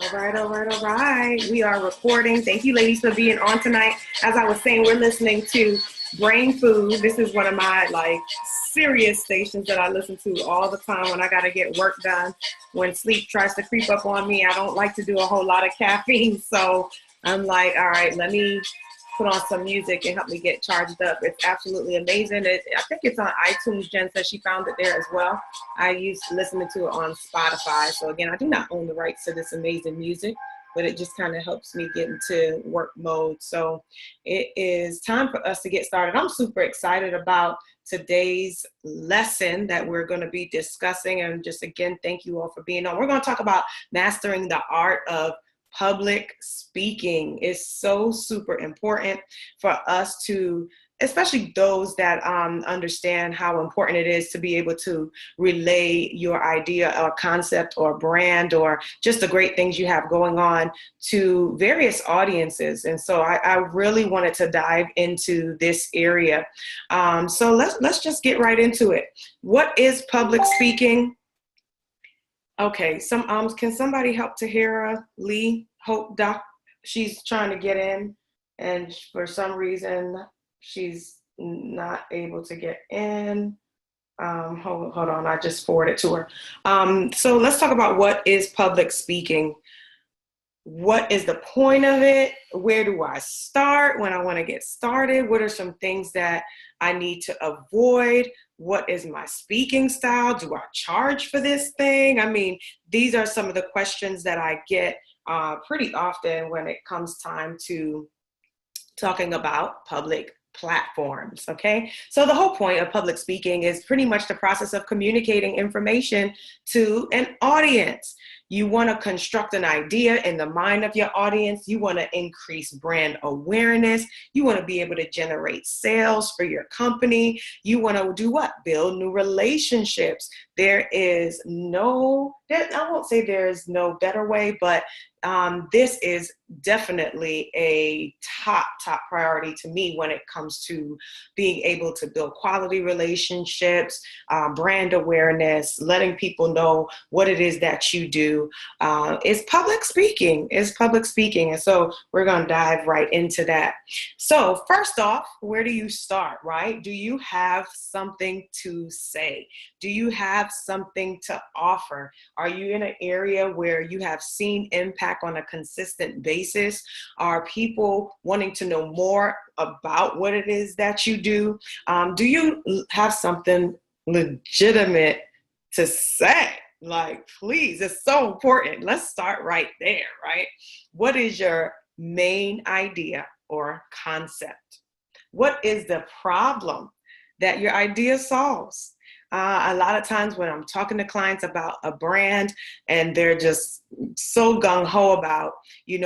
All right, all right, all right. We are recording. Thank you, ladies, for being on tonight. As I was saying, we're listening to Brain Food. This is one of my serious stations that I listen to all the time when I got to get work done. When sleep tries to creep up on me, I don't like to do a whole lot of caffeine. So I'm like, all right, let me put on some music and help me get charged up. It's absolutely amazing. I think it's on iTunes. Jen said she found it there as well. I used to listen to it on Spotify. So again, I do not own the rights to this amazing music, but it just kind of helps me get into work mode. So it is time for us to get started. I'm super excited about today's lesson that we're going to be discussing. And just again, thank you all for being on. We're going to talk about mastering the art of public speaking. Is so super important for us to, especially those that understand how important it is to be able to relay your idea or concept or brand or just the great things you have going on to various audiences. And so I really wanted to dive into this area. So let's just get right into it. What is public speaking? Okay, can somebody help Tahira Lee Hope Doc? She's trying to get in, and for some reason she's not able to get in. Hold on, I just forwarded to her. So let's talk about what is public speaking. What is the point of it? Where do I start when I want to get started? What are some things that I need to avoid? What is my speaking style? Do I charge for this thing? I mean, these are some of the questions that I get pretty often when it comes time to talking about public platforms, okay? So the whole point of public speaking is pretty much the process of communicating information to an audience. You want to construct an idea in the mind of your audience. You want to increase brand awareness. You want to be able to generate sales for your company. You want to do what? Build new relationships. I won't say there's no better way, but this is definitely a top priority to me when it comes to being able to build quality relationships, brand awareness, letting people know what it is that you do. Is public speaking. And so we're going to dive right into that. So first off, where do you start, right? Do you have something to say? Do you have something to offer? Are you in an area where you have seen impact on a consistent basis? Are people wanting to know more about what it is that you do? Do you have something legitimate to say? Please, it's so important. Let's start right there, right? What is your main idea or concept? What is the problem that your idea solves? A lot of times when I'm talking to clients about a brand and they're just so gung-ho about, and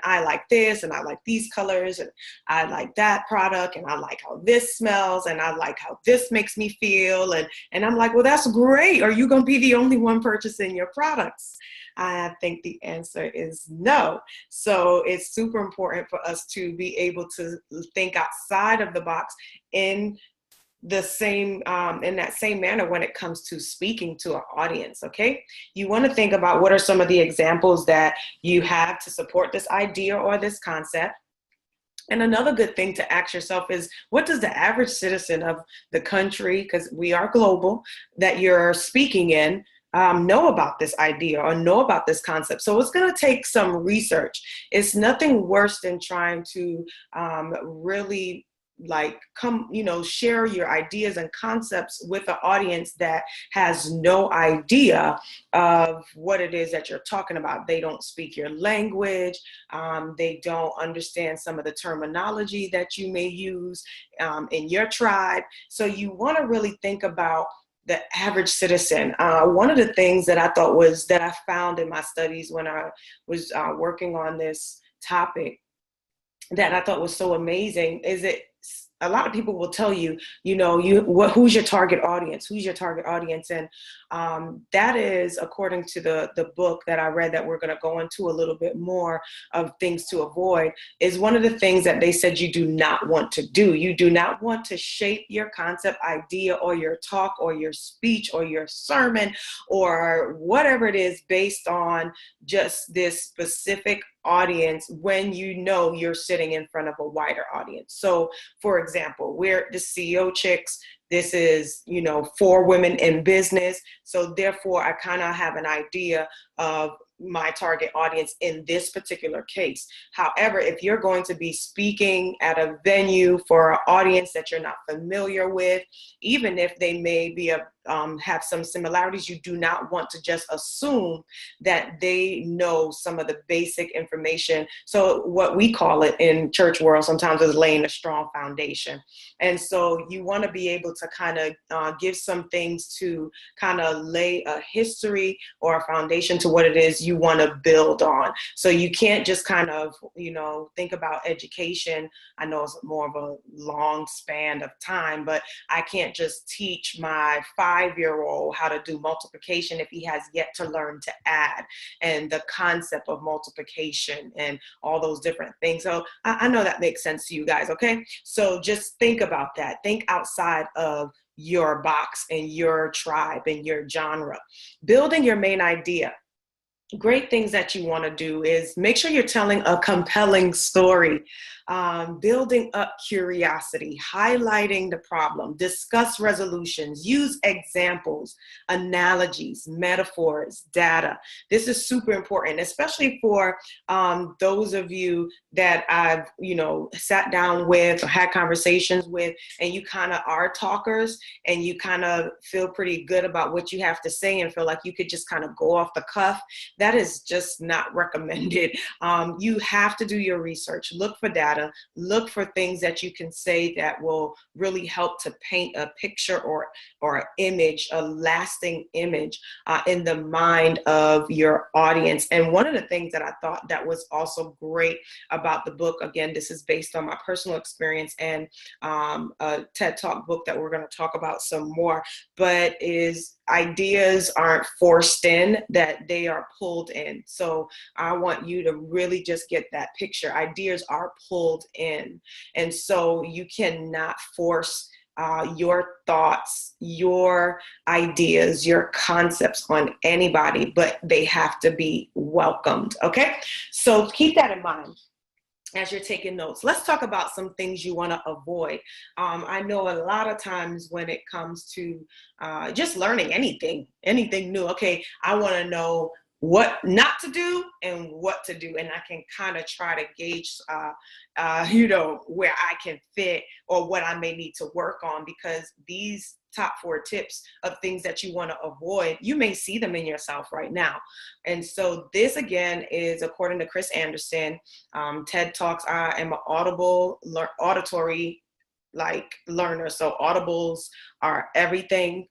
I like this and I like these colors and I like that product and I like how this smells and I like how this makes me feel. And I'm like, well, that's great. Are you going to be the only one purchasing your products? I think the answer is no. So it's super important for us to be able to think outside of the box in that same manner when it comes to speaking to an audience, okay? You want to think about what are some of the examples that you have to support this idea or this concept. And another good thing to ask yourself is, what does the average citizen of the country, because we are global, that you're speaking in, know about this idea or know about this concept? So it's going to take some research. It's nothing worse than trying to really share your ideas and concepts with an audience that has no idea of what it is that you're talking about. They don't speak your language. They don't understand some of the terminology that you may use in your tribe. So you want to really think about the average citizen. One of the things that I found in my studies when I was working on this topic that I thought was so amazing is a lot of people will tell you, who's your target audience? Who's your target audience? And that is, according to the book that I read that we're going to go into a little bit more of things to avoid, is one of the things that they said you do not want to do. You do not want to shape your concept, idea, or your talk, or your speech, or your sermon, or whatever it is based on just this specific audience when you know you're sitting in front of a wider audience. So for example, we're the CEO Chicks. This is, 4 women in business. So therefore I kind of have an idea of my target audience in this particular case. However, if you're going to be speaking at a venue for an audience that you're not familiar with, even if they may be have some similarities, you do not want to just assume that they know some of the basic information. So what we call it in church world sometimes is laying a strong foundation. And so you want to be able to kind of give some things to kind of lay a history or a foundation to what it is you want to build on. So you can't just kind of, think about education. I know it's more of a long span of time, but I can't just teach my 5-year-old how to do multiplication if he has yet to learn to add and the concept of multiplication and all those different things. So I know that makes sense to you guys. Okay. So just think about that. Think outside of your box and your tribe and your genre. Building your main idea. Great things that you want to do is make sure you're telling a compelling story, building up curiosity, highlighting the problem, discuss resolutions, use examples, analogies, metaphors, data. This is super important, especially for those of you that I've, sat down with or had conversations with, and you kind of are talkers and you kind of feel pretty good about what you have to say and feel like you could just kind of go off the cuff. That is just not recommended. You have to do your research, look for data, look for things that you can say that will really help to paint a picture or an image, a lasting image in the mind of your audience. And one of the things that I thought that was also great about the book, again, this is based on my personal experience and a TED Talk book that we're going to talk about some more, but is ideas aren't forced in, that they are pulled in. So I want you to really just get that picture. Ideas are pulled in. And so you cannot force your thoughts, your ideas, your concepts on anybody, but they have to be welcomed. Okay. So keep that in mind as you're taking notes. Let's talk about some things you want to avoid. I know a lot of times when it comes to just learning anything new, okay, I want to know what not to do and what to do. And I can kind of try to gauge, where I can fit or what I may need to work on, because these top 4 tips of things that you want to avoid, you may see them in yourself right now. And so this, again, is according to Chris Anderson, TED Talks. I am an auditory learner. So audibles are everything.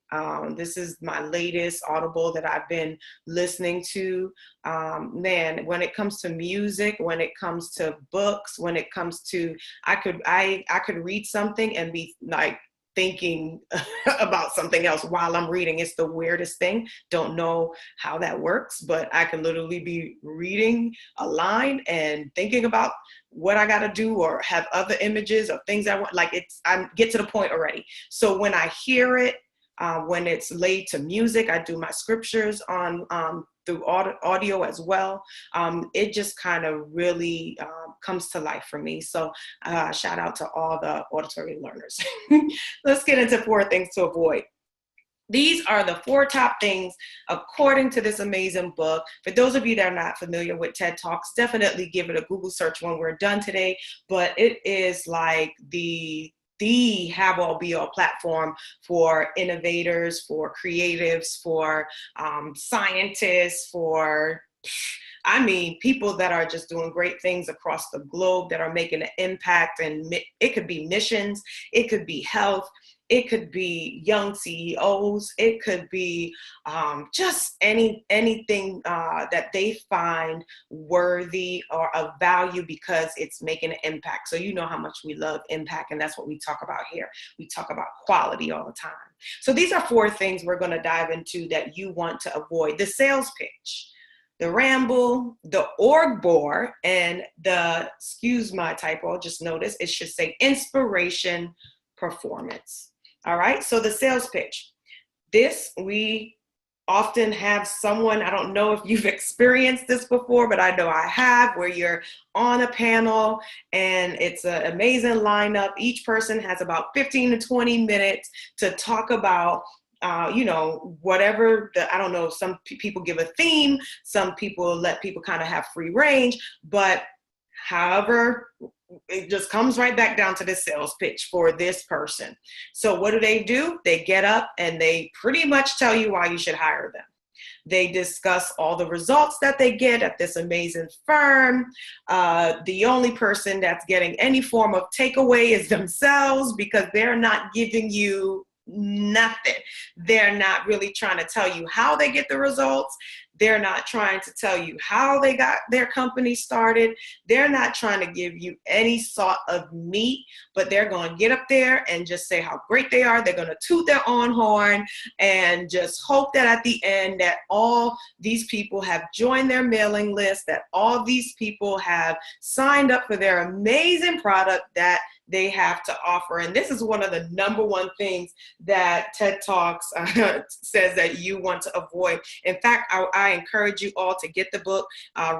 This is my latest audible that I've been listening to. Man, when it comes to music, when it comes to books, when it comes to, I could read something and be like thinking about something else while I'm reading. It's the weirdest thing. Don't know how that works, but I can literally be reading a line and thinking about what I got to do or have other images or things I want. I get to the point already. So when I hear it, when it's laid to music, I do my scriptures on through audio as well. It just kind of really comes to life for me. So shout out to all the auditory learners. Let's get into 4 things to avoid. These are the 4 top things according to this amazing book. For those of you that are not familiar with TED Talks, definitely give it a Google search when we're done today. But it is like the have-all be-all platform for innovators, for creatives, for scientists, for people that are just doing great things across the globe that are making an impact. And it could be missions, it could be health, It could be young CEOs. It could be just anything that they find worthy or of value because it's making an impact. So you know how much we love impact, and that's what we talk about here. We talk about quality all the time. So these are 4 things we're going to dive into that you want to avoid: the sales pitch, the ramble, the org bore, and the, excuse my typo, just notice it should say inspiration performance. All right, so the sales pitch. This, we often have someone, I don't know if you've experienced this before, but I know I have, where you're on a panel and it's an amazing lineup. Each person has about 15 to 20 minutes to talk about whatever I don't know, some people give a theme, some people let people kind of have free range, but however, it just comes right back down to the sales pitch for this person. So what do? They get up and they pretty much tell you why you should hire them. They discuss all the results that they get at this amazing firm. The only person that's getting any form of takeaway is themselves, because they're not giving you nothing. They're not really trying to tell you how they get the results. They're not trying to tell you how they got their company started. They're not trying to give you any sort of meat, but they're going to get up there and just say how great they are. They're going to toot their own horn and just hope that at the end that all these people have joined their mailing list, that all these people have signed up for their amazing product that they have to offer. And this is one of the number 1 things that TED Talks says that you want to avoid. In fact, I encourage you all to get the book,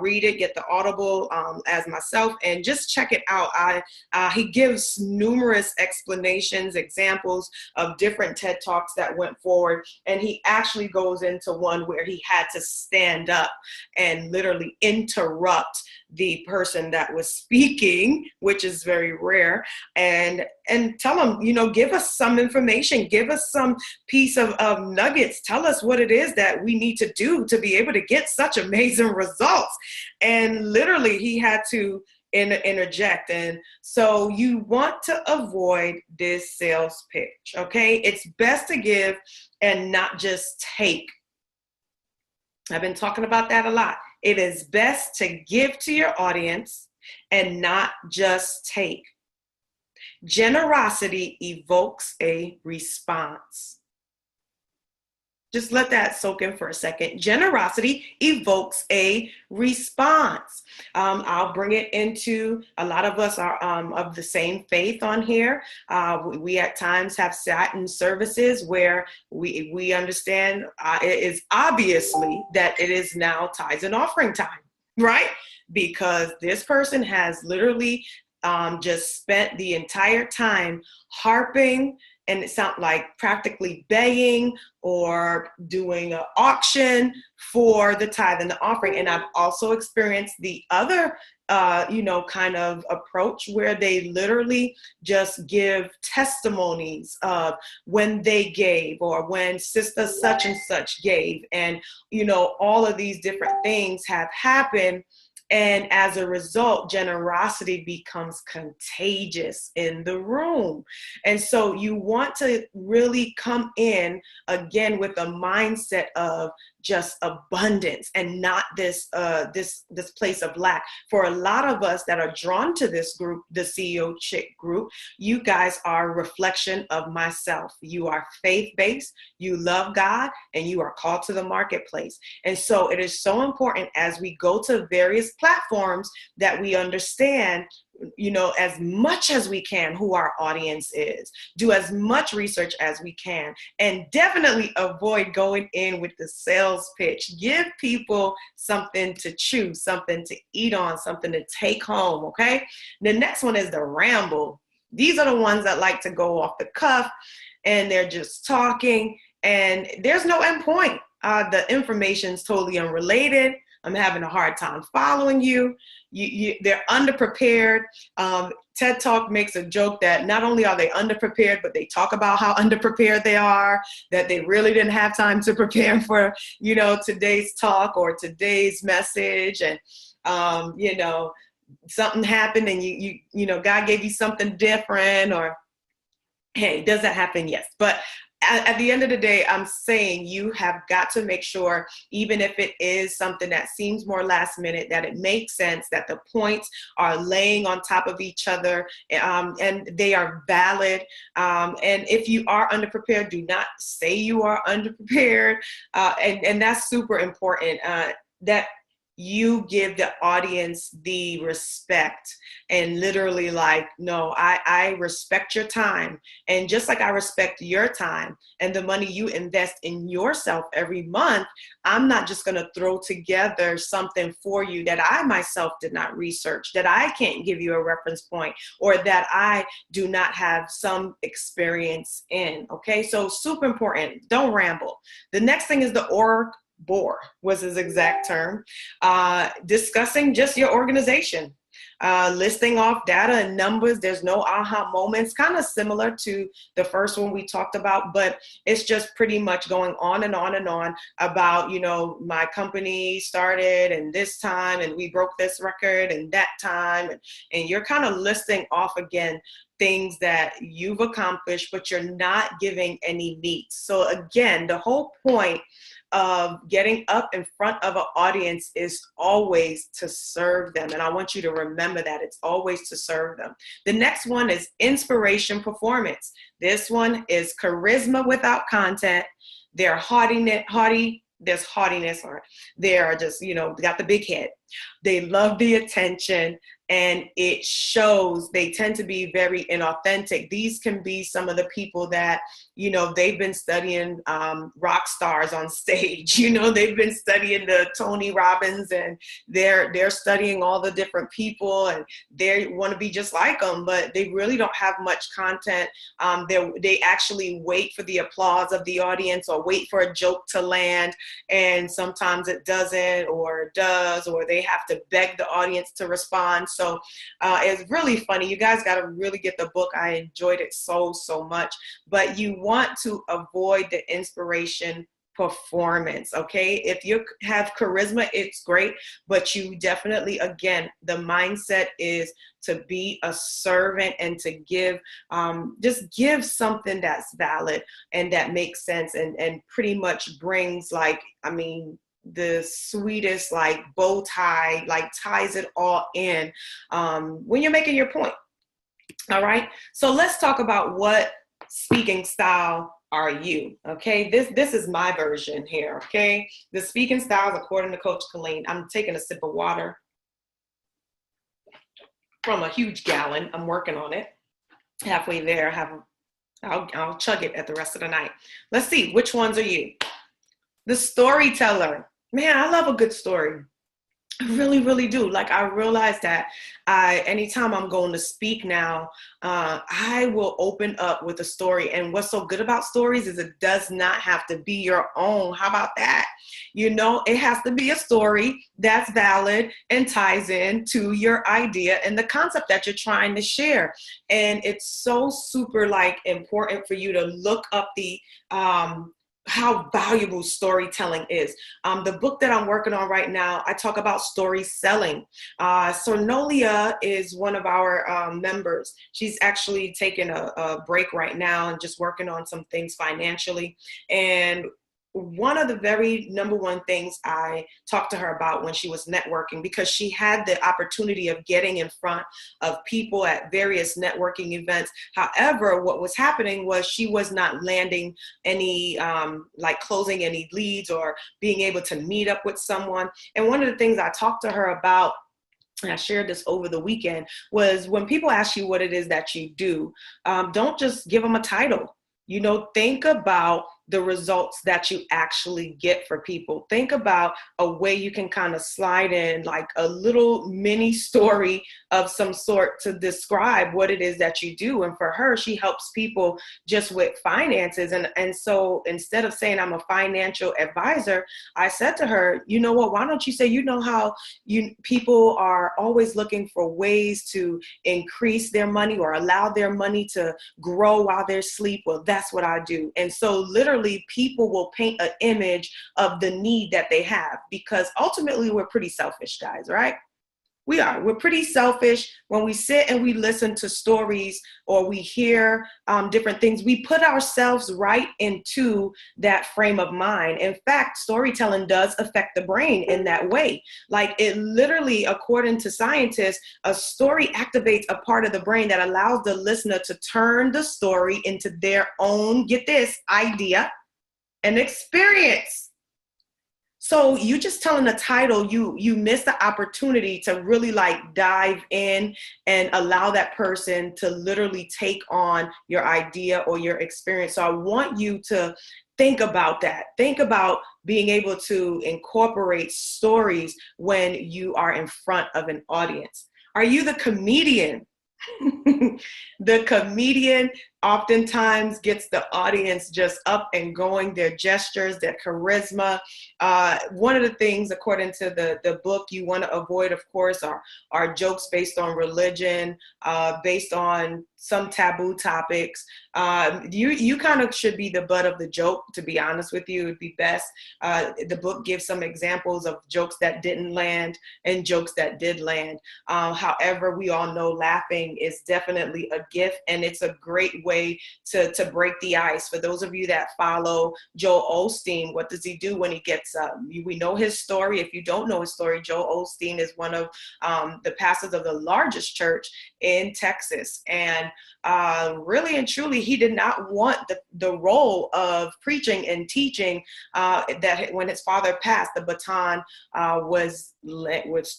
read it, get the Audible as myself, and just check it out. He gives numerous explanations, examples of different TED Talks that went forward. And he actually goes into one where he had to stand up and literally interrupt the person that was speaking, which is very rare, and tell them, give us some information, give us some piece of nuggets, tell us what it is that we need to do to be able to get such amazing results. And literally he had to interject. And so you want to avoid this sales pitch, okay? It's best to give and not just take. I've been talking about that a lot. It is best to give to your audience and not just take. Generosity evokes a response. Just let that soak in for a second. Generosity evokes a response. I'll bring it into, a lot of us are of the same faith on here. We at times have sat in services where we understand it is obviously that it is now tithes and offering time, right? Because this person has literally just spent the entire time harping, and it sounds like practically begging or doing an auction for the tithe and the offering. And I've also experienced the other, kind of approach where they literally just give testimonies of when they gave or when sister such and such gave. And, all of these different things have happened. And as a result, generosity becomes contagious in the room. And so you want to really come in again with a mindset of just abundance and not this place of lack. For a lot of us that are drawn to this group, the CEO Chick group, you guys are a reflection of myself. You are faith-based, you love God, and you are called to the marketplace. And so it is so important as we go to various platforms that we understand, as much as we can who our audience is, do as much research as we can, and definitely avoid going in with the sales pitch. Give people something to chew, something to eat on, something to take home, okay? The next one is the ramble. These are the ones that like to go off the cuff and they're just talking and there's no end point. The information is totally unrelated. I'm having a hard time following you. They're underprepared. TED Talk makes a joke that not only are they underprepared, but they talk about how underprepared they are, that they really didn't have time to prepare for, today's talk or today's message. And, something happened and God gave you something different, or Hey, does that happen? Yes. But at the end of the day, I'm saying you have got to make sure, even if it is something that seems more last minute, that it makes sense, that the points are laying on top of each other, and they are valid. And if you are underprepared, do not say you are underprepared. And that's super important. That you give the audience the respect and literally like, no, I respect your time. And just like I respect your time and the money you invest in yourself every month, I'm not just going to throw together something for you that I myself did not research, that I can't give you a reference point, or that I do not have some experience in. Okay, so super important. Don't ramble. The next thing is the org bore was his exact term. Discussing just your organization, listing off data and numbers. There's no aha moments, kind of similar to the first one we talked about, but it's just pretty much going on and on and on about, my company started and this time, and we broke this record and that time. And you're kind of listing off again things that you've accomplished, but you're not giving any meat. So again, the whole point of getting up in front of an audience is always to serve them. And I want you to remember that it's always to serve them. The next one is inspiration performance. This one is charisma without content. They're there's haughtiness, or they're just, got the big head. They love the attention, and it shows. They tend to be very inauthentic. These can be some of the people that, they've been studying rock stars on stage. They've been studying the Tony Robbins, and they're studying all the different people, and they want to be just like them, but they really don't have much content. They actually wait for the applause of the audience, or wait for a joke to land, and sometimes it doesn't, or it does, or they have to beg the audience to respond. So it's really funny. You guys got to really get the book. I enjoyed it so much. But you want to avoid the inspiration performance, okay? If you have charisma, it's great, but you definitely, again, the mindset is to be a servant and to give, just give something that's valid and that makes sense, and pretty much brings the sweetest bow tie, ties it all in when you're making your point. All right, so let's talk about what speaking style are you. Okay, this is my version here. Okay, the speaking styles according to Coach Coleen. I'm taking a sip of water from a huge gallon. I'm working on it. Halfway there, I'll chug it at the rest of the night. Let's see, which ones are you? The storyteller. Man, I love a good story. I really, really do. I realize that anytime I'm going to speak now, I will open up with a story. And what's so good about stories is it does not have to be your own. How about that? It has to be a story that's valid and ties in to your idea and the concept that you're trying to share. And it's so super important for you to look up the how valuable storytelling is. The book that I'm working on right now, I talk about story selling. Sornolia is one of our members. She's actually taking a break right now and just working on some things financially. And one of the very number one things I talked to her about when she was networking, because she had the opportunity of getting in front of people at various networking events. However, what was happening was she was not landing any, closing any leads or being able to meet up with someone. And one of the things I talked to her about, and I shared this over the weekend, was when people ask you what it is that you do, don't just give them a title. Think about the results that you actually get for people. Think about a way you can kind of slide in a little mini story of some sort to describe what it is that you do. And for her, she helps people just with finances. And so instead of saying I'm a financial advisor, I said to her, you know what, why don't you say, how people are always looking for ways to increase their money or allow their money to grow while they're asleep? Well, that's what I do. And so literally people will paint an image of the need that they have, because ultimately we're pretty selfish guys, right? We're pretty selfish. When we sit and we listen to stories or we hear different things, we put ourselves right into that frame of mind. In fact, storytelling does affect the brain in that way. Like, it literally, according to scientists, a story activates a part of the brain that allows the listener to turn the story into their own, get this, idea and experience. So you just telling the title, you miss the opportunity to really like dive in and allow that person to literally take on your idea or your experience. So I want you to think about that. Think about being able to incorporate stories when you are in front of an audience. Are you the comedian? The comedian oftentimes gets the audience just up and going, their gestures, their charisma. One of the things, according to the book, you want to avoid, of course, are jokes based on religion, based on some taboo topics. You kind of should be the butt of the joke, to be honest with you. It would be best. The book gives some examples of jokes that didn't land and jokes that did land. However, we all know laughing is definitely a gift, and it's a great way to break the ice. For those of you that follow Joel Osteen, what does he do when he gets up? We know his story. If you don't know his story, Joel Osteen is one of the pastors of the largest church in Texas. And really and truly, he did not want the role of preaching and teaching, that when his father passed, the baton was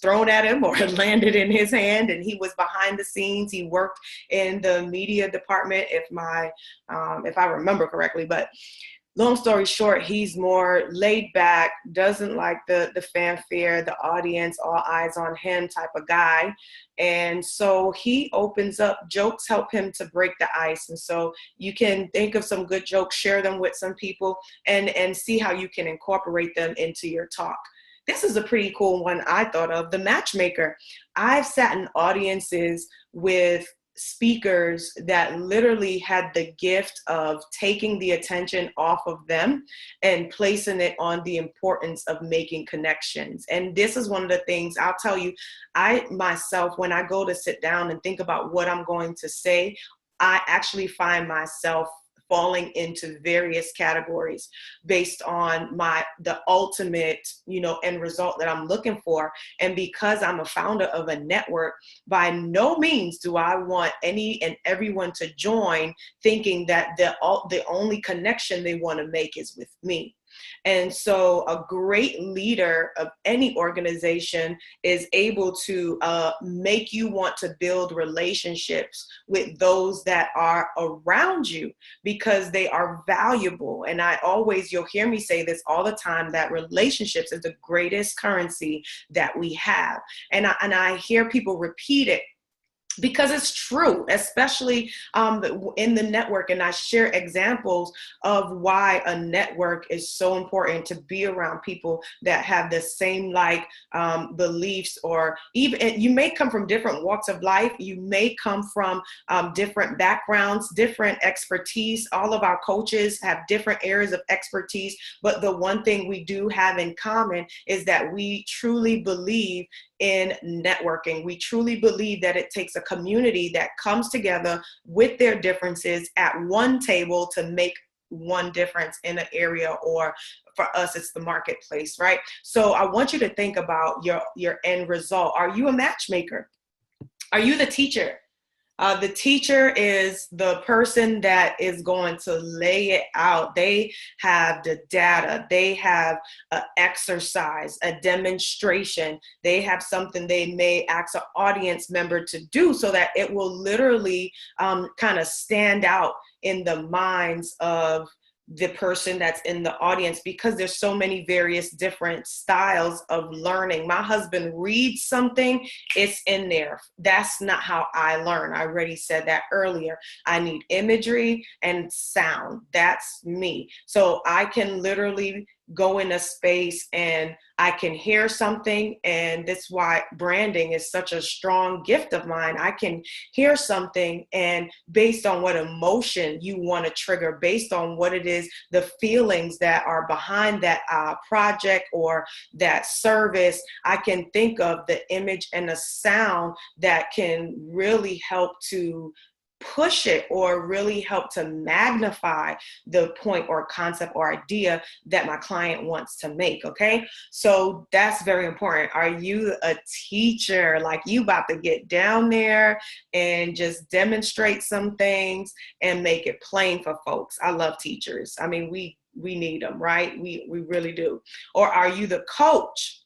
thrown at him or landed in his hand, and he was behind the scenes. He worked in the media department, if I remember correctly. But long story short, he's more laid back, doesn't like the fanfare, the audience, all eyes on him type of guy. And so he opens up. Jokes help him to break the ice. And so you can think of some good jokes, share them with some people, and see how you can incorporate them into your talk. This is a pretty cool one I thought of, the matchmaker. I've sat in audiences with speakers that literally had the gift of taking the attention off of them and placing it on the importance of making connections. And this is one of the things I'll tell you, I myself, when I go to sit down and think about what I'm going to say, I actually find myself falling into various categories based on the ultimate, end result that I'm looking for. And because I'm a founder of a network, by no means do I want any and everyone to join thinking that the only connection they want to make is with me. And so a great leader of any organization is able to make you want to build relationships with those that are around you, because they are valuable. And you'll hear me say this all the time, that relationships is the greatest currency that we have. And I hear people repeat it, because it's true, especially in the network. And I share examples of why a network is so important, to be around people that have the same beliefs, or even you may come from different walks of life. You may come from different backgrounds, different expertise. All of our coaches have different areas of expertise. But the one thing we do have in common is that we truly believe in networking. We truly believe that it takes a community that comes together with their differences at one table to make one difference in an area, or for us, it's the marketplace, right? So I want you to think about your end result. Are you a matchmaker? Are you the teacher? The teacher is the person that is going to lay it out. They have the data. They have an exercise, a demonstration. They have something they may ask an audience member to do, so that it will literally kind of stand out in the minds of the person that's in the audience, because there's so many various different styles of learning. My husband reads something, it's in there. That's not how I learn. I already said that earlier. I need imagery and sound. That's me. So I can literally go in a space and I can hear something, and that's why branding is such a strong gift of mine. I can hear something, and based on what emotion you want to trigger, based on what it is, the feelings that are behind that project or that service, I can think of the image and the sound that can really help to push it or really help to magnify the point or concept or idea that my client wants to make. Okay. So that's very important. Are you a teacher? Like, you about to get down there and just demonstrate some things and make it plain for folks? I love teachers. I mean, we need them, right? We really do. Or are you the coach?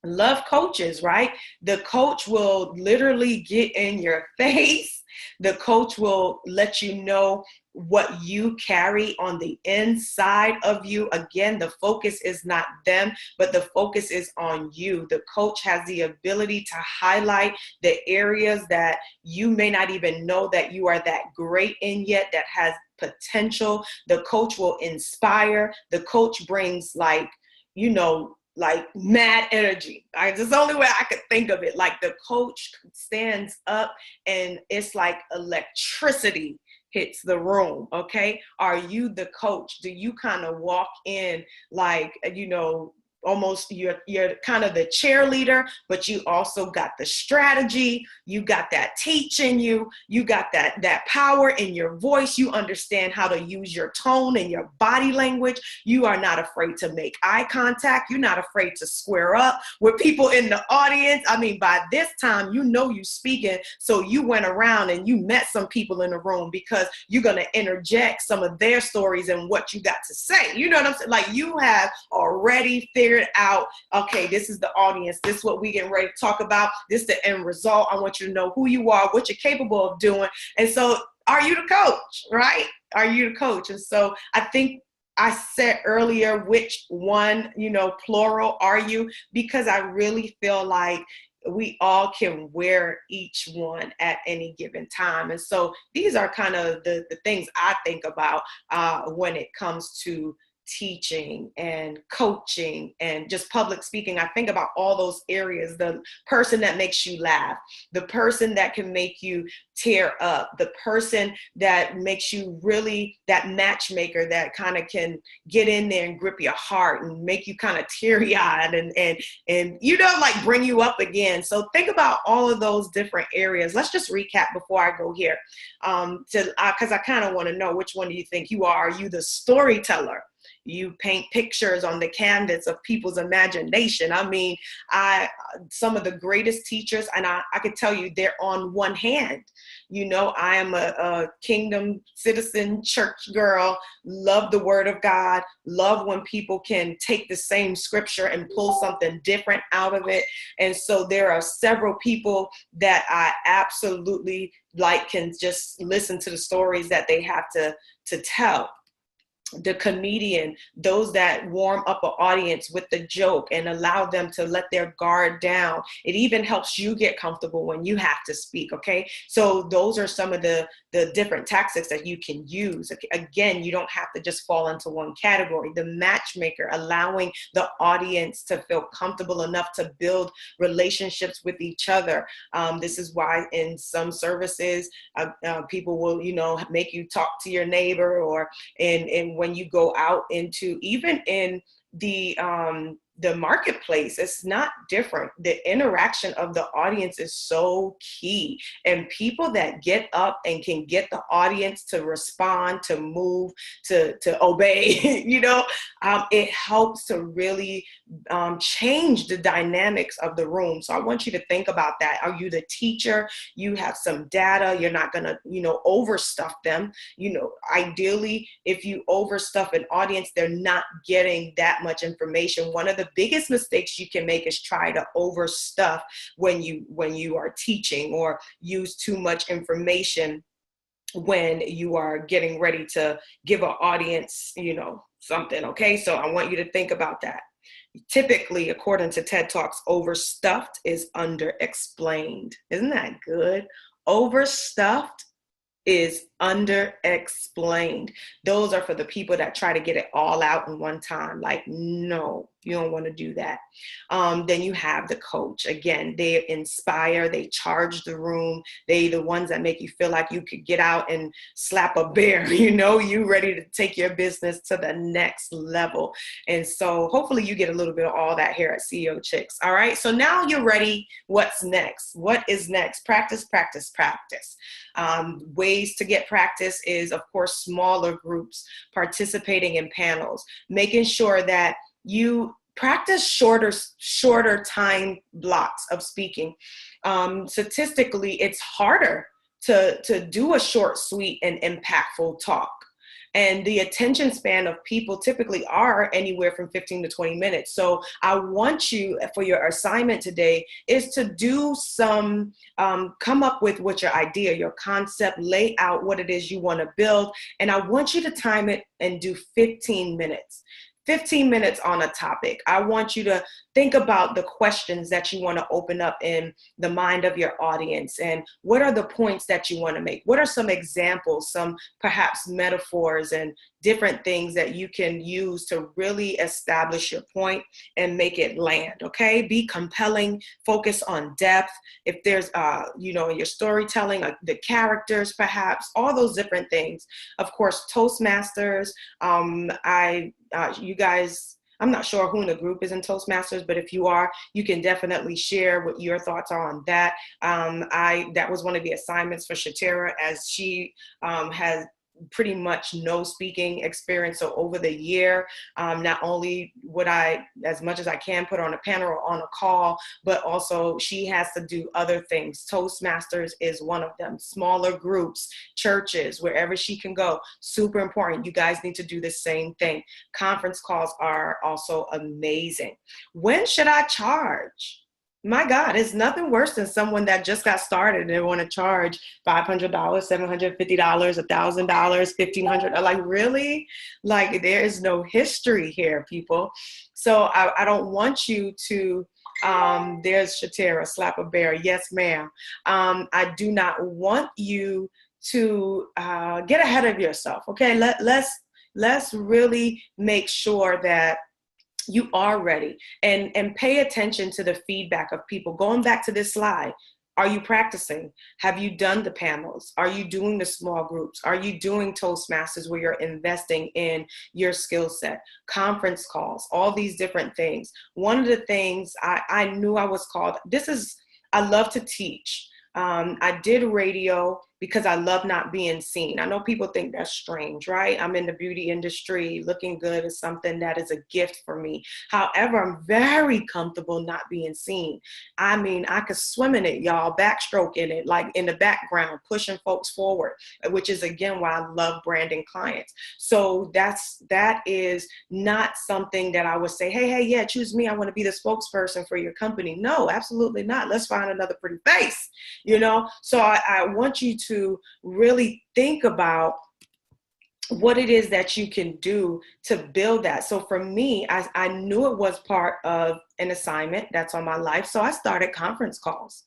Love coaches, right? The coach will literally get in your face. The coach will let you know what you carry on the inside of you. Again, the focus is not them, but the focus is on you. The coach has the ability to highlight the areas that you may not even know that you are that great in yet, that has potential. The coach will inspire. The coach brings, like mad energy. That's the only way I could think of it. Like, the coach stands up and it's like electricity hits the room. Okay. Are you the coach? Do you kind of walk in like, almost you're kind of the cheerleader, but you also got the strategy, you got that teach in you, you got that power in your voice, you understand how to use your tone and your body language, you are not afraid to make eye contact, you're not afraid to square up with people in the audience. I mean, by this time, you speaking, so you went around and you met some people in the room because you're going to interject some of their stories and what you got to say. You know what I'm saying? Like, you have already figured out, okay, this is the audience, this is what we getting ready to talk about, this is the end result. I want you to know who you are, what you're capable of doing. And so, are you the coach, right? Are you the coach? And so I think I said earlier, which one, plural are you? Because I really feel like we all can wear each one at any given time. And so these are kind of the things I think about when it comes to teaching and coaching and just public speaking. I think about all those areas: the person that makes you laugh, the person that can make you tear up, the person that makes you really, that matchmaker that kind of can get in there and grip your heart and make you kind of teary-eyed and like bring you up again. So think about all of those different areas. Let's just recap before I go here, because I kind of want to know, which one do you think you are? Are you the storyteller? You paint pictures on the canvas of people's imagination. I mean, some of the greatest teachers, and I could tell you, they're on one hand. I am a kingdom citizen church girl, love the word of God, love when people can take the same scripture and pull something different out of it. And so there are several people that I absolutely can just listen to the stories that they have to tell. The comedian, those that warm up an audience with the joke and allow them to let their guard down. It even helps you get comfortable when you have to speak. Okay. So those are some of the different tactics that you can use. Again, you don't have to just fall into one category. The matchmaker, allowing the audience to feel comfortable enough to build relationships with each other. This is why in some services, people will, make you talk to your neighbor, or in when you go out into, even in the marketplace, it's not different. The interaction of the audience is so key. And people that get up and can get the audience to respond, to move, to obey, it helps to really change the dynamics of the room. So I want you to think about that. Are you the teacher? You have some data. You're not going to, overstuff them. Ideally, if you overstuff an audience, they're not getting that much information. One of the biggest mistakes you can make is try to overstuff when you are teaching, or use too much information when you are getting ready to give an audience, something. Okay. So I want you to think about that. Typically, according to TED Talks, overstuffed is underexplained. Isn't that good? Overstuffed is Under-explained. Those are for the people that try to get it all out in one time. Like, no, you don't want to do that. Then you have the coach. Again, they inspire, they charge the room. They the ones that make you feel like you could get out and slap a bear, you ready to take your business to the next level. And so hopefully you get a little bit of all that here at CEO Chicks. All right. So now you're ready. What's next? What is next? Practice, practice, practice. Ways to get practice is, of course, smaller groups, participating in panels, making sure that you practice shorter time blocks of speaking. Statistically, it's harder to do a short, sweet, and impactful talk. And the attention span of people typically are anywhere from 15 to 20 minutes. So I want you, for your assignment today, is to do some, come up with what your idea, your concept, lay out what it is you want to build. And I want you to time it and do 15 minutes. 15 minutes on a topic. I want you to think about the questions that you want to open up in the mind of your audience, and what are the points that you want to make? What are some examples, some perhaps metaphors and different things that you can use to really establish your point and make it land, okay? Be compelling, focus on depth. If there's, your storytelling, the characters perhaps, all those different things. Of course, Toastmasters, you guys, I'm not sure who in the group is in Toastmasters, but if you are, you can definitely share what your thoughts are on that. That was one of the assignments for Shatera, as she has pretty much no speaking experience. So over the year, not only would I, as much as I can, put on a panel or on a call, but also she has to do other things. Toastmasters is one of them. Smaller groups, churches, wherever she can go. Super important. You guys need to do the same thing. Conference calls are also amazing. When should I charge? My God, it's nothing worse than someone that just got started and they want to charge $500, $750, $1,000, $1,500. Like, really? Like, there is no history here, people. So I don't want you to, there's Shatera, slap a bear. Yes, ma'am. I do not want you to get ahead of yourself. Okay, let's really make sure that you are ready, and pay attention to the feedback of people. Going back to this slide, are you practicing? Have you done the panels? Are you doing the small groups? Are you doing Toastmasters where you're investing in your skill set? Conference calls, all these different things. One of the things I knew I was called, I love to teach. I did radio because I love not being seen. I know people think that's strange, right? I'm in the beauty industry. Looking good is something that is a gift for me. However, I'm very comfortable not being seen. I mean, I could swim in it, y'all, backstroke in it, like in the background, pushing folks forward, which is, again, why I love branding clients. So that is not something that I would say, hey, yeah, choose me. I want to be the spokesperson for your company. No, absolutely not. Let's find another pretty face, So I want you to really think about what it is that you can do to build that. So for me, I knew it was part of an assignment that's on my life. So I started conference calls.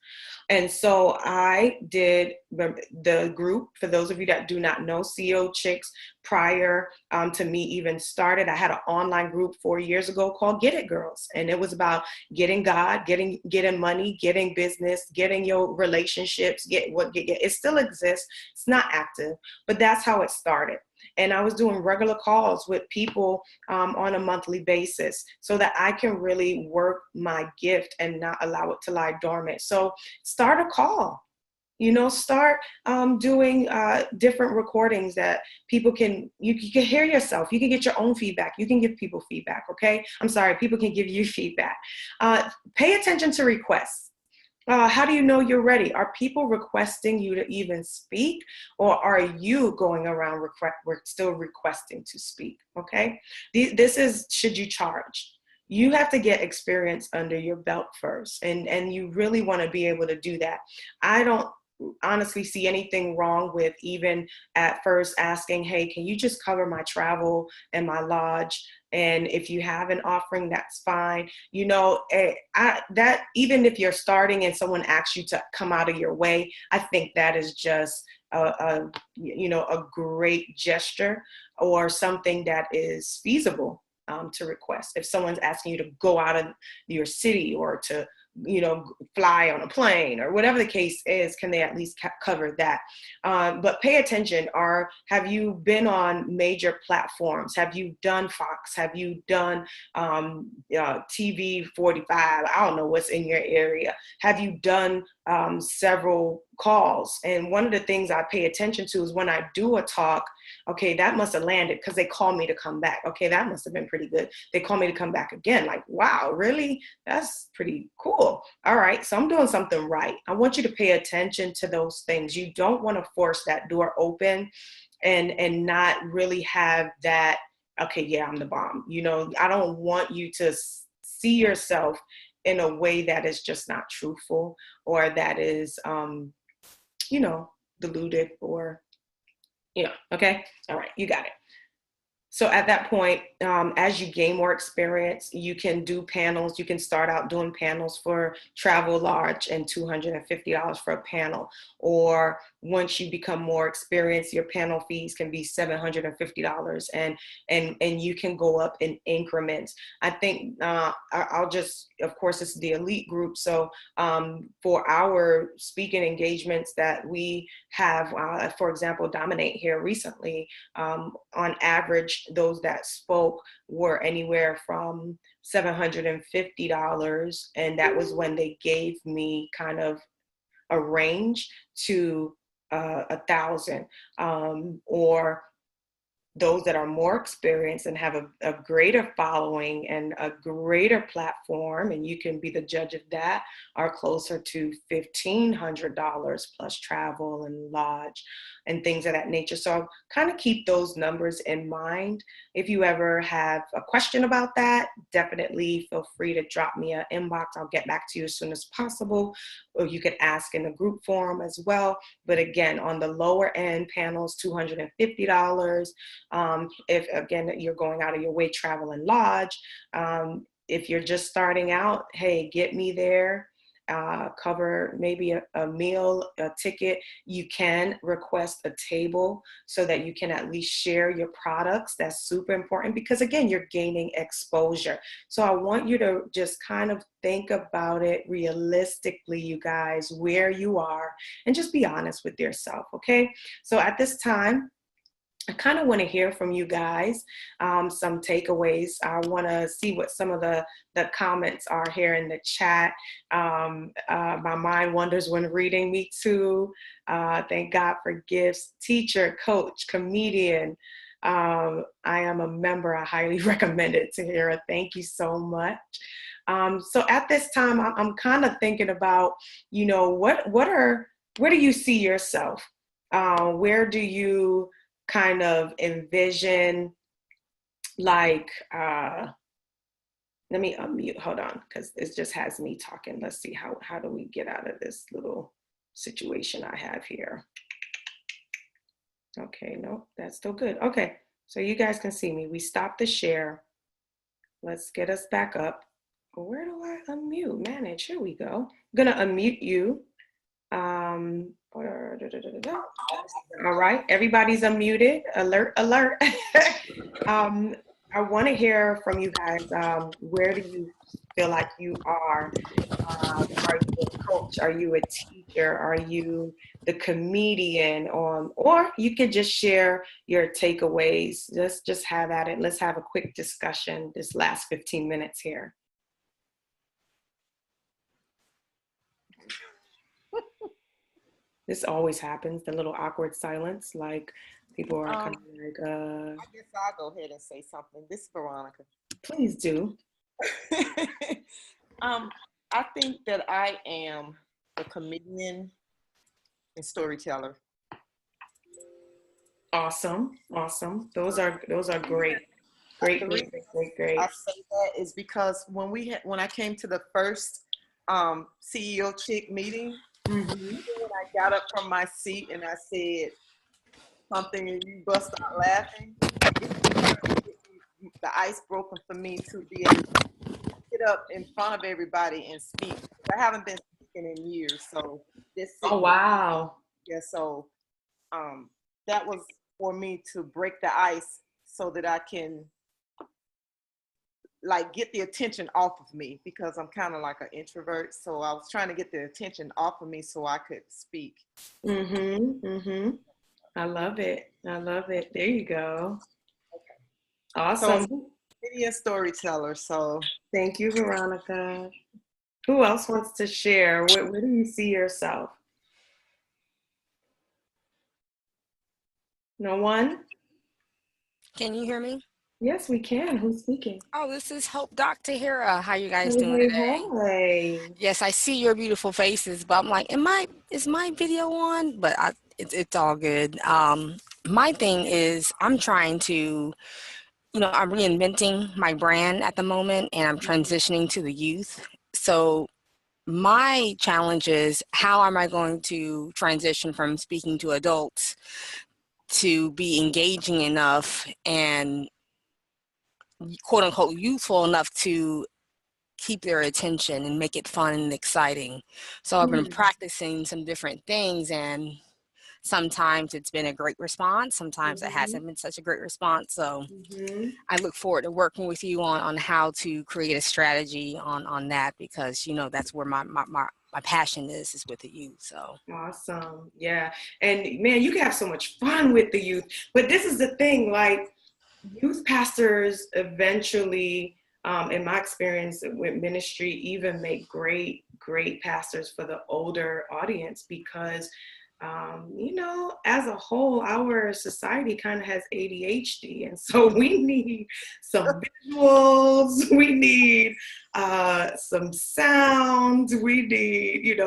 And so I did the group, for those of you that do not know, CEO Chicks, prior to me even started, I had an online group 4 years ago called Get It Girls. And it was about getting God, getting money, getting business, getting your relationships, it still exists. It's not active, but that's how it started. And I was doing regular calls with people on a monthly basis so that I can really work my gift and not allow it to lie dormant. So start a call, start doing different recordings that people you can hear yourself. You can get your own feedback. You can give people feedback, okay? I'm sorry, people can give you feedback. Pay attention to requests. How do you know you're ready? Are people requesting you to even speak, or are you going around still requesting to speak? Okay. This is, should you charge? You have to get experience under your belt first. And you really want to be able to do that. I don't honestly see anything wrong with even at first asking, hey, can you just cover my travel and my lodge? And if you have an offering, that's fine. That even if you're starting and someone asks you to come out of your way, I think that is just a great gesture or something that is feasible to request. If someone's asking you to go out of your city or to fly on a plane or whatever the case is, can they at least cover that? But pay attention. Have you been on major platforms? Have you done Fox? Have you done TV 45? I don't know what's in your area. Have you done several calls? And one of the things I pay attention to is when I do a talk, okay, that must have landed because they called me to come back. Okay, that must have been pretty good. They called me to come back again. Like, wow, really? That's pretty cool. All right, so I'm doing something right. I want you to pay attention to those things. You don't want to force that door open and not really have that, okay, yeah, I'm the bomb. I don't want you to see yourself in a way that is just not truthful or that is, deluded or, okay. All right, you got it. So at that point, as you gain more experience, you can do panels. You can start out doing panels for travel large and $250 for a panel. Or once you become more experienced, your panel fees can be $750, and you can go up in increments. I think I'll just, of course, it's the elite group. So for our speaking engagements that we have, for example, Dominate here recently, on average, those that spoke were anywhere from $750, and that was when they gave me kind of a range to 1,000, or those that are more experienced and have a greater following and a greater platform, and you can be the judge of that, are closer to $1,500 plus travel and lodge and things of that nature. So kind of keep those numbers in mind. If you ever have a question about that, definitely feel free to drop me an inbox. I'll get back to you as soon as possible, or you can ask in the group forum as well. But again, on the lower end panels, $250. If again, you're going out of your way, travel and lodge. If you're just starting out, hey, get me there. Cover maybe a meal, a ticket. You can request a table so that you can at least share your products. That's super important because again, you're gaining exposure. So I want you to just kind of think about it realistically, you guys, where you are, and just be honest with yourself. Okay. So at this time, I kind of want to hear from you guys, some takeaways. I want to see what some of the comments are here in the chat. My mind wanders when reading. Me too. Thank God for gifts. Teacher, coach, comedian. I am a member. I highly recommend it, Tahira. Thank you so much. So at this time, I'm kind of thinking about, where do you see yourself? Where do you kind of envision, like, let me unmute, hold on, because it just has me talking. Let's see, how do we get out of this little situation I have here? Okay, no, that's still good. Okay, so you guys can see me. We stopped the share. Let's get us back up. Where do I unmute? Manage, here we go. I'm gonna unmute you. All right, everybody's unmuted. Alert, alert. I want to hear from you guys. Where do you feel like you are? Are you a coach? Are you a teacher? Are you the comedian? Or you could just share your takeaways. Let's just have at it. Let's have a quick discussion this last 15 minutes here. This always happens, the little awkward silence, like people are kind of like, I guess I'll go ahead and say something. This is Veronica. Please do. I think that I am a comedian and storyteller. Awesome, awesome. Those are great. Great. I say that is because when I came to the first CEO Chick meeting, when I got up from my seat and I said something and you bust out laughing, the ice broken for me to be able to get up in front of everybody and speak. I haven't been speaking in years, so this. Oh wow. Yeah, so that was for me to break the ice so that I can like get the attention off of me, because I'm kind of like an introvert. So I was trying to get the attention off of me so I could speak. I love it. I love it. There you go. Okay. Awesome. So media storyteller. So thank you, Veronica. Who else wants to share? Where do you see yourself? No one? Can you hear me? Yes, we can. Who's speaking? Oh, this is Hope Dr. Hera. How you guys Hey, doing hey, today? hey. Yes, I see your beautiful faces, but I'm like, is my video on? But it's all good. My thing is I'm trying to, I'm reinventing my brand at the moment and I'm transitioning to the youth. So my challenge is how am I going to transition from speaking to adults to be engaging enough and quote unquote youthful enough to keep their attention and make it fun and exciting. So I've been practicing some different things, and sometimes it's been a great response. Sometimes it hasn't been such a great response. So I look forward to working with you on how to create a strategy on that, because, that's where my passion is with the youth. So awesome. Yeah. And man, you can have so much fun with the youth, but this is the thing, like youth pastors eventually, in my experience with ministry, even make great pastors for the older audience, because as a whole, our society kind of has ADHD. And so we need some visuals, we need some sound, we need,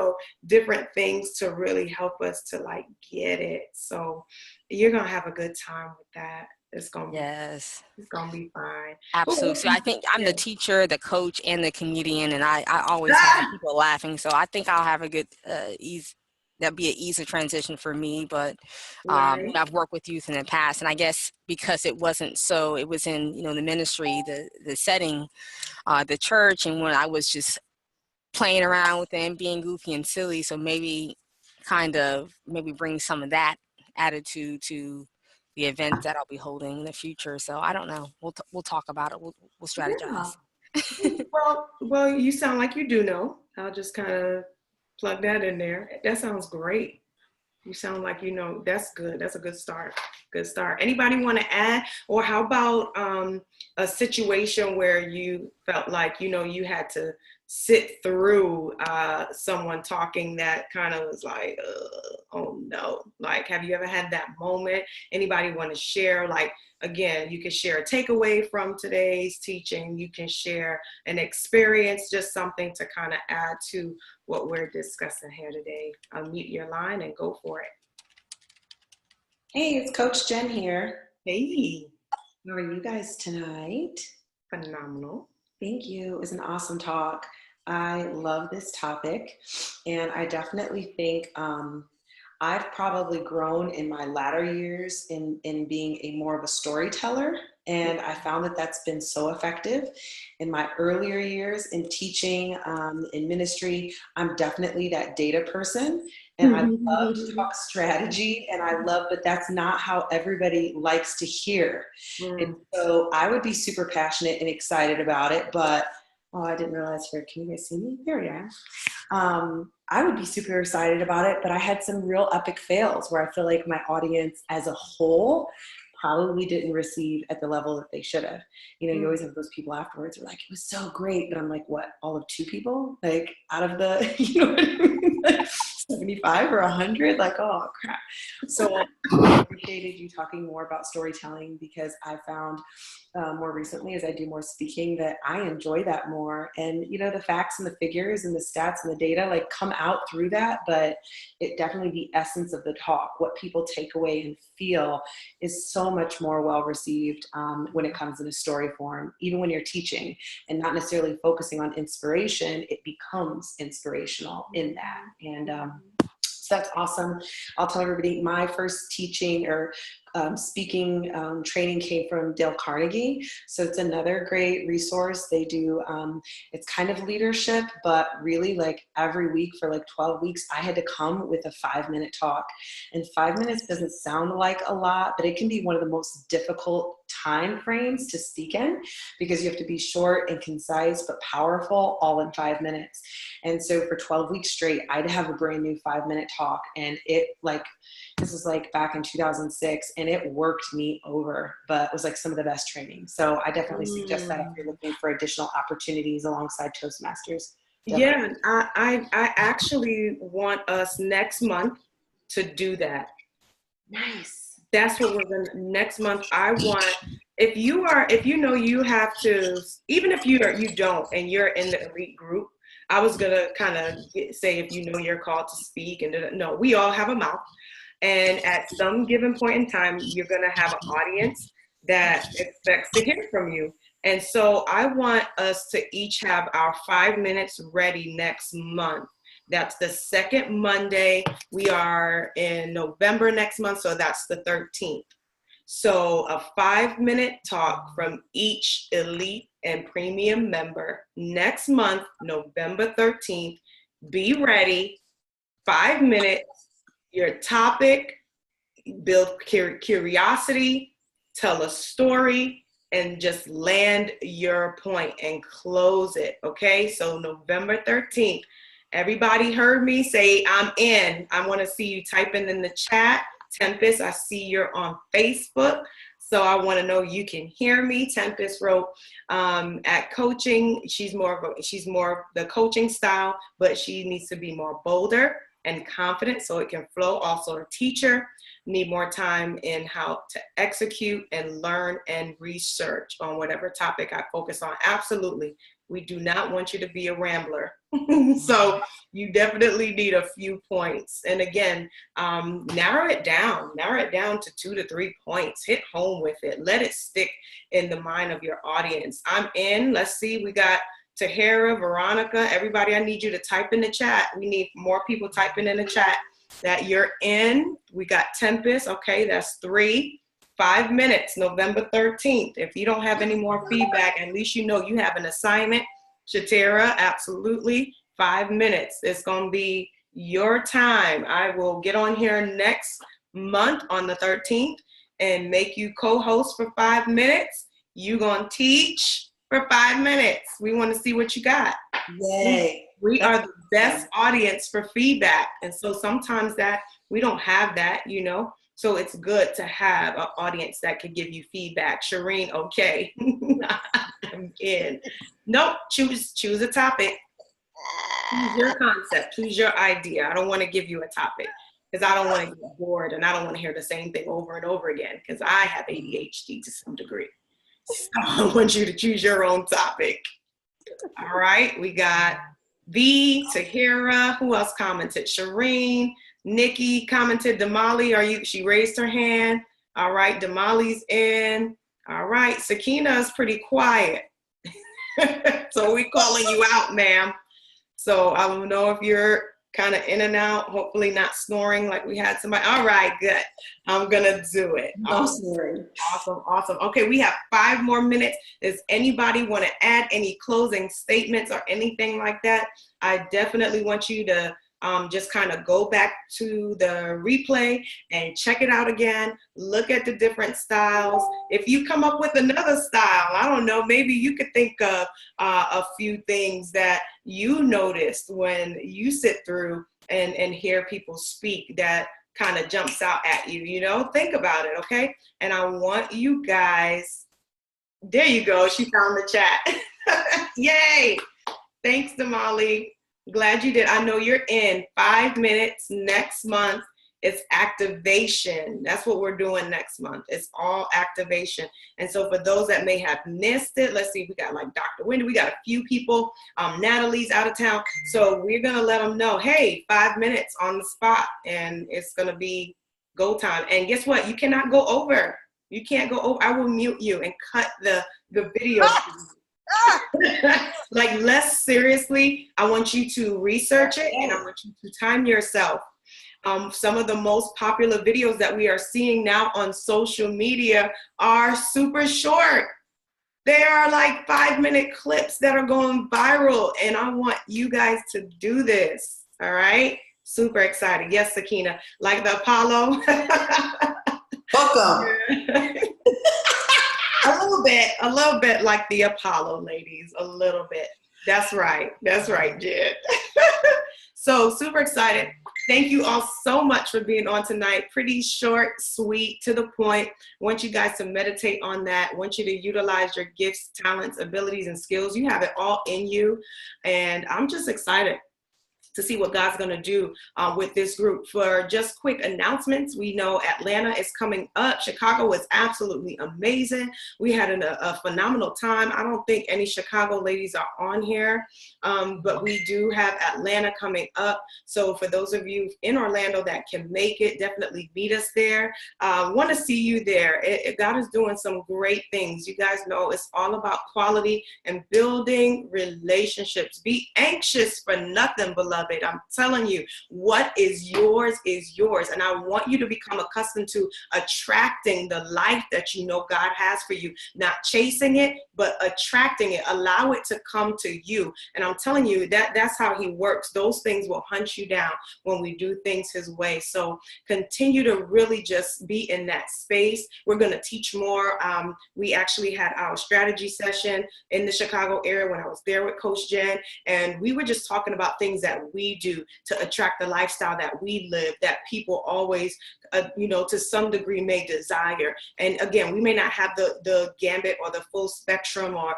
different things to really help us to like get it. So you're going to have a good time with that. It's going to be fine. Absolutely. So I think I'm the teacher, the coach, and the comedian, and I always have people laughing. So I think I'll have a good that'd be an easy transition for me. But I've worked with youth in the past, and I guess because it was in the ministry, the setting, the church, and when I was just playing around with them, being goofy and silly. So maybe bring some of that attitude to the events that I'll be holding in the future. So I don't know. We'll talk about it. We'll strategize. Yeah. Well, you sound like you do know. I'll just kind of plug that in there. That sounds great. You sound like that's good. That's a good start. Good start. Anybody want to add? Or how about a situation where you felt like you had to sit through someone talking that kind of was like, oh no. Like, have you ever had that moment? Anybody want to share? Like, again, you can share a takeaway from today's teaching. You can share an experience, just something to kind of add to what we're discussing here today. Unmute your line and go for it. Hey, it's Coach Jen here. Hey. How are you guys tonight? Phenomenal. Thank you. It was an awesome talk. I love this topic, and I definitely think I've probably grown in my latter years in being more of a storyteller, and I found that that's been so effective. In my earlier years in teaching, in ministry, I'm definitely that data person, and I love to talk strategy, but that's not how everybody likes to hear. And so I would be super passionate and excited about it, but I didn't realize here. Can you guys see me? There we are. I would be super excited about it, but I had some real epic fails where I feel like my audience as a whole probably didn't receive at the level that they should have. You always have those people afterwards who are like, it was so great. But I'm like, what, all of 2 people? Like out of the, what I mean? Like 75 or 100? Like, oh crap. So I appreciated you talking more about storytelling, because I found more recently, as I do more speaking, that I enjoy that more. And, the facts and the figures and the stats and the data like come out through that, but it definitely the essence of the talk, what people take away and feel is so much more well received when it comes in a story form. Even when you're teaching and not necessarily focusing on inspiration, it becomes inspirational in that. And so that's awesome. I'll tell everybody my first teaching or speaking training came from Dale Carnegie. So it's another great resource. They do, it's kind of leadership, but really like every week for like 12 weeks, I had to come with a 5-minute talk. And 5 minutes doesn't sound like a lot, but it can be one of the most difficult time frames to speak in, because you have to be short and concise, but powerful, all in 5 minutes. And so for 12 weeks straight, I'd have a brand new 5-minute talk. And it this was like back in 2006, and it worked me over, but it was like some of the best training. So I definitely suggest that if you're looking for additional opportunities alongside Toastmasters. Definitely. Yeah, I actually want us next month to do that. Nice. That's what we're gonna, next month. I want, if you know you have to, even if you don't, and you're in the elite group, I was gonna kind of say, if you know you're called to speak, and no, we all have a mouth. And at some given point in time, you're going to have an audience that expects to hear from you. And so I want us to each have our 5 minutes ready next month. That's the second Monday. We are in November next month, so that's the 13th. So a 5-minute talk from each elite and premium member next month, November 13th. Be ready, 5 minutes. Your topic, build curiosity, tell a story, and just land your point and close it, okay? So November 13th, everybody heard me say, I'm in. I want to see you typing in the chat. Tempest, I see you're on Facebook. So I want to know you can hear me. Tempest wrote at coaching, she's more of the coaching style, but she needs to be more bolder and confident so it can flow. Also, a teacher, need more time in how to execute and learn and research on whatever topic I focus on. Absolutely. We do not want you to be a rambler. So you definitely need a few points. And again, narrow it down to 2 to 3 points. Hit home with it. Let it stick in the mind of your audience. I'm in. Let's see, we got Tahara, Veronica, everybody, I need you to type in the chat. We need more people typing in the chat that you're in. We got Tempest. Okay, that's 3. 5 minutes, November 13th. If you don't have any more feedback, at least you know you have an assignment. Shatera, absolutely. 5 minutes. It's going to be your time. I will get on here next month on the 13th and make you co-host for 5 minutes. You going to teach for 5 minutes. We want to see what you got. Yay. We are the best audience for feedback. And so sometimes that we don't have that, you know. So it's good to have an audience that can give you feedback. Shireen, okay. I'm in. Nope, choose a topic. Choose your concept. Choose your idea. I don't want to give you a topic because I don't want to get bored and I don't want to hear the same thing over and over again because I have ADHD to some degree. So I want you to choose your own topic. All right, we got V, Tahira, who else commented? Shireen, Nikki commented. Damali, she raised her hand. All right, Damali's in. All right, Sakina is pretty quiet. So we calling you out, ma'am. So I don't know if you're kind of in and out, hopefully not snoring like we had somebody. All right, good. I'm gonna do it. No snoring. Awesome. Okay, we have 5 more minutes. Does anybody want to add any closing statements or anything like that? I definitely want you to just kind of go back to the replay and check it out again. Look at the different styles. If you come up with another style, I don't know, maybe you could think of a few things that you noticed when you sit through and hear people speak that kind of jumps out at you, you know, think about it, okay? And I want you guys, there you go, she found the chat. Yay! Thanks, Damali. Glad you did. I know you're in. 5 minutes next month. It's activation. That's what we're doing next month. It's all activation. And so for those that may have missed it, let's see, we got like Dr. Wendy, we got a few people. Natalie's out of town. So we're going to let them know, hey, 5 minutes on the spot and it's going to be go time. And guess what? You cannot go over. You can't go over. I will mute you and cut the video. Like, less seriously, I want you to research it and I want you to time yourself. Some of the most popular videos that we are seeing now on social media are super short. They are like 5-minute clips that are going viral, and I want you guys to do this, all right? Super excited. Yes, Sakina, like the Apollo. Welcome. A little bit like the Apollo, ladies, a little bit. That's right, Jen. So super excited. Thank you all so much for being on tonight. Pretty short, sweet, to the point. I want you guys to meditate on that. I want you to utilize your gifts, talents, abilities, and skills. You have it all in you. And I'm just excited to see what God's going to do with this group. For just quick announcements, we know Atlanta is coming up. Chicago was absolutely amazing. We had a phenomenal time. I don't think any Chicago ladies are on here, but we do have Atlanta coming up. So for those of you in Orlando that can make it, definitely meet us there. Want to see you there. God is doing some great things. You guys know it's all about quality and building relationships. Be anxious for nothing, beloved. I'm telling you, what is yours is yours. And I want you to become accustomed to attracting the life that you know God has for you, not chasing it, but attracting it. Allow it to come to you. And I'm telling you that's how he works. Those things will hunt you down when we do things his way. So continue to really just be in that space. We're going to teach more. We actually had our strategy session in the Chicago area when I was there with Coach Jen. And we were just talking about things that we do to attract the lifestyle that we live, that people always, to some degree may desire. And again, we may not have the gambit or the full spectrum or,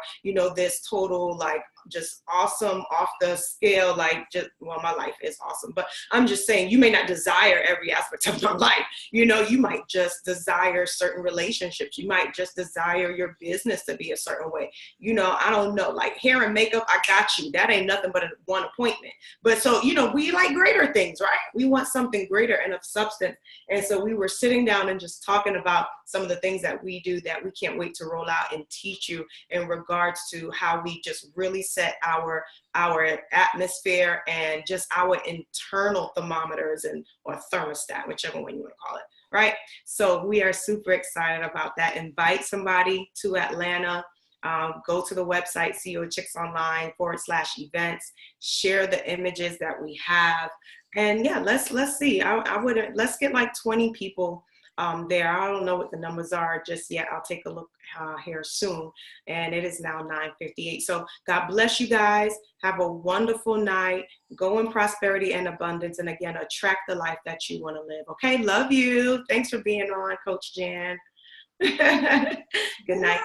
this total, like, just awesome off the scale, my life is awesome, but I'm just saying you may not desire every aspect of my life. You might just desire certain relationships. You might just desire your business to be a certain way. I don't know, like hair and makeup, I got you. That ain't nothing but one appointment. But so, we like greater things, right? We want something greater and of substance. And so we were sitting down and just talking about some of the things that we do that we can't wait to roll out and teach you in regards to how we just really set our atmosphere and just our internal thermometers or thermostat, whichever one you want to call it, right? So we are super excited about that. Invite somebody to Atlanta. Go to the website, CEO Chicks Online /events, share the images that we have. And yeah, let's see. Let's get like 20 people there. I don't know what the numbers are just yet. I'll take a look here soon. And it is now 9:58. So God bless you guys. Have a wonderful night. Go in prosperity and abundance. And again, attract the life that you want to live. Okay. Love you. Thanks for being on, Coach Jan. Good night.